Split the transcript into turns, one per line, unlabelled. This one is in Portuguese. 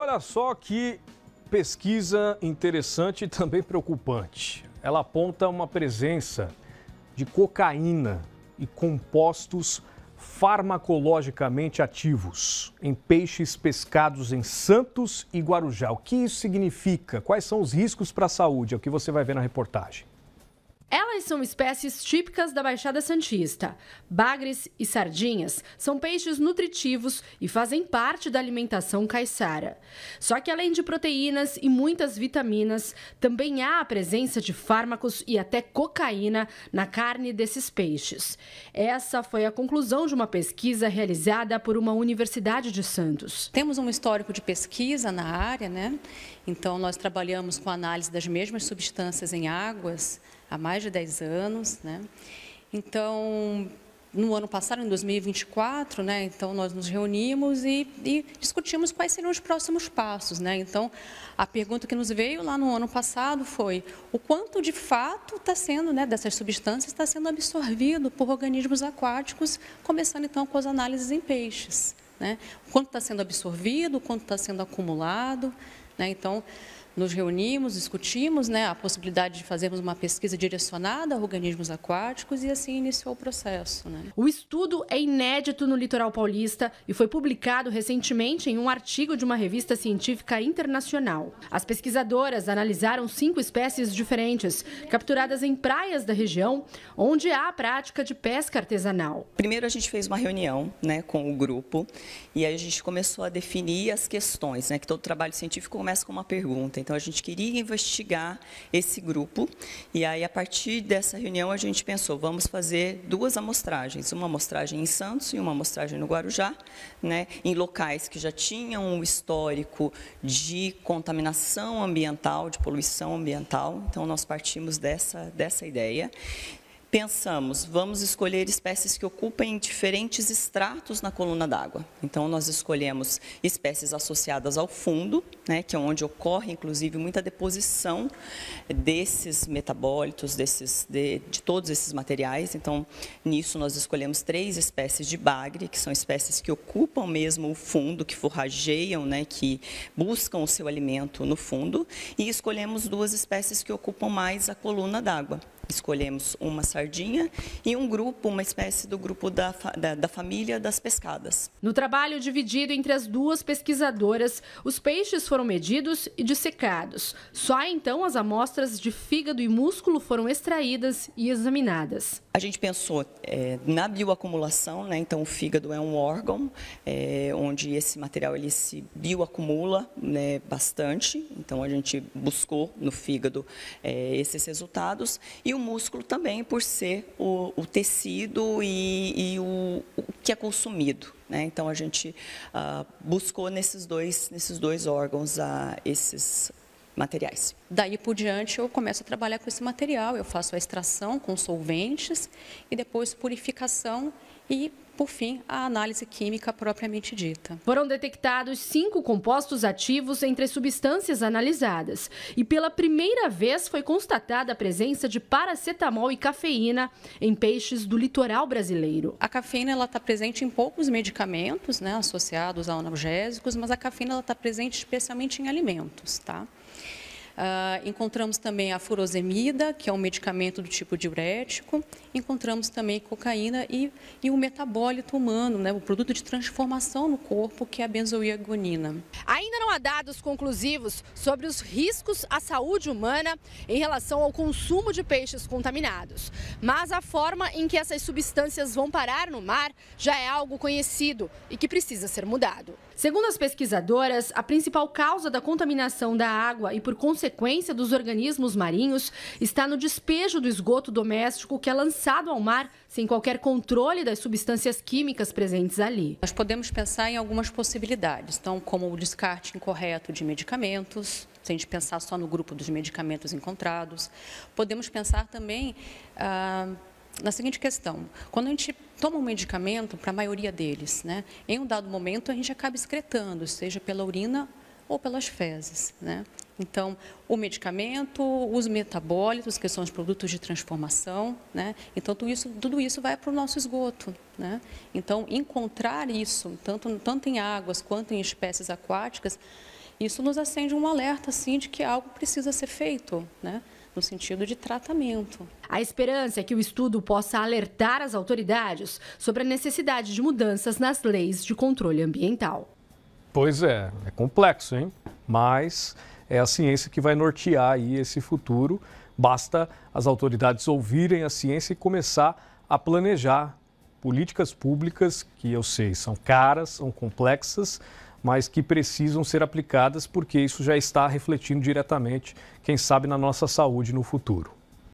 Olha só que pesquisa interessante e também preocupante. Ela aponta uma presença de cocaína e compostos farmacologicamente ativos em peixes pescados em Santos e Guarujá. O que isso significa? Quais são os riscos para a saúde? É o que você vai ver na reportagem.
Elas são espécies típicas da Baixada Santista. Bagres e sardinhas são peixes nutritivos e fazem parte da alimentação caiçara. Só que além de proteínas e muitas vitaminas, também há a presença de fármacos e até cocaína na carne desses peixes. Essa foi a conclusão de uma pesquisa realizada por uma universidade de Santos.
Temos um histórico de pesquisa na área, né? Então nós trabalhamos com a análise das mesmas substâncias em águas há mais de 10 anos, né? Então, no ano passado, em 2024, né, então nós nos reunimos e discutimos quais seriam os próximos passos, né? Então, a pergunta que nos veio lá no ano passado foi o quanto de fato está sendo, né, dessas substâncias está sendo absorvido por organismos aquáticos, começando então com as análises em peixes, né? O quanto está sendo absorvido, o quanto está sendo acumulado, né? Então, nos reunimos, discutimos, né, a possibilidade de fazermos uma pesquisa direcionada a organismos aquáticos e assim iniciou o processo, né?
O estudo é inédito no litoral paulista e foi publicado recentemente em um artigo de uma revista científica internacional. As pesquisadoras analisaram 5 espécies diferentes, capturadas em praias da região, onde há a prática de pesca artesanal.
Primeiro a gente fez uma reunião, né, com o grupo e aí a gente começou a definir as questões, né, que todo trabalho científico começa com uma pergunta. Então, a gente queria investigar esse grupo e aí, a partir dessa reunião, a gente pensou, vamos fazer 2 amostragens, uma amostragem em Santos e uma amostragem no Guarujá, né, em locais que já tinham um histórico de contaminação ambiental, de poluição ambiental. Então, nós partimos dessa ideia. Pensamos, vamos escolher espécies que ocupem diferentes estratos na coluna d'água. Então, nós escolhemos espécies associadas ao fundo, né, que é onde ocorre, inclusive, muita deposição desses metabólitos, de todos esses materiais. Então, nisso, nós escolhemos 3 espécies de bagre, que são espécies que ocupam mesmo o fundo, que forrageiam, né, que buscam o seu alimento no fundo. E escolhemos 2 espécies que ocupam mais a coluna d'água. Escolhemos uma sardinha e um grupo, uma espécie do grupo da família das pescadas.
No trabalho dividido entre as 2 pesquisadoras, os peixes foram medidos e dissecados. Só então as amostras de fígado e músculo foram extraídas e examinadas.
A gente pensou na bioacumulação, né? Então o fígado é um órgão onde esse material ele se bioacumula, né, bastante. Então a gente buscou no fígado esses resultados e o músculo também por ser o tecido e o que é consumido, né? Então a gente buscou nesses dois órgãos esses materiais.
Daí por diante eu começo a trabalhar com esse material, eu faço a extração com solventes e depois purificação e, por fim, a análise química propriamente dita.
Foram detectados 5 compostos ativos entre as substâncias analisadas e pela primeira vez foi constatada a presença de paracetamol e cafeína em peixes do litoral brasileiro.
A cafeína está presente em poucos medicamentos, né, associados a analgésicos, mas a cafeína está presente especialmente em alimentos, tá? Encontramos também a furosemida, que é um medicamento do tipo diurético. Encontramos também cocaína e o metabólito humano, né, o produto de transformação no corpo, que é a benzoiagonina.
Ainda não há dados conclusivos sobre os riscos à saúde humana em relação ao consumo de peixes contaminados. Mas a forma em que essas substâncias vão parar no mar já é algo conhecido e que precisa ser mudado. Segundo as pesquisadoras, a principal causa da contaminação da água e, por consequência, dos organismos marinhos está no despejo do esgoto doméstico que é lançado ao mar sem qualquer controle das substâncias químicas presentes ali.
Nós podemos pensar em algumas possibilidades, então, como o descarte incorreto de medicamentos, se a gente pensar só no grupo dos medicamentos encontrados. Podemos pensar também na seguinte questão: quando a gente toma um medicamento, para a maioria deles, né, em um dado momento a gente acaba excretando, seja pela urina ou pelas fezes, né? Então, o medicamento, os metabólitos, que são os produtos de transformação, né? Então, tudo isso vai para o nosso esgoto, né? Então, encontrar isso, tanto em águas quanto em espécies aquáticas, isso nos acende um alerta, assim, de que algo precisa ser feito, né? No sentido de tratamento.
A esperança é que o estudo possa alertar as autoridades sobre a necessidade de mudanças nas leis de controle ambiental.
Pois é complexo, hein? Mas é a ciência que vai nortear aí esse futuro. Basta as autoridades ouvirem a ciência e começar a planejar políticas públicas que eu sei são caras, são complexas, mas que precisam ser aplicadas porque isso já está refletindo diretamente, quem sabe, na nossa saúde no futuro.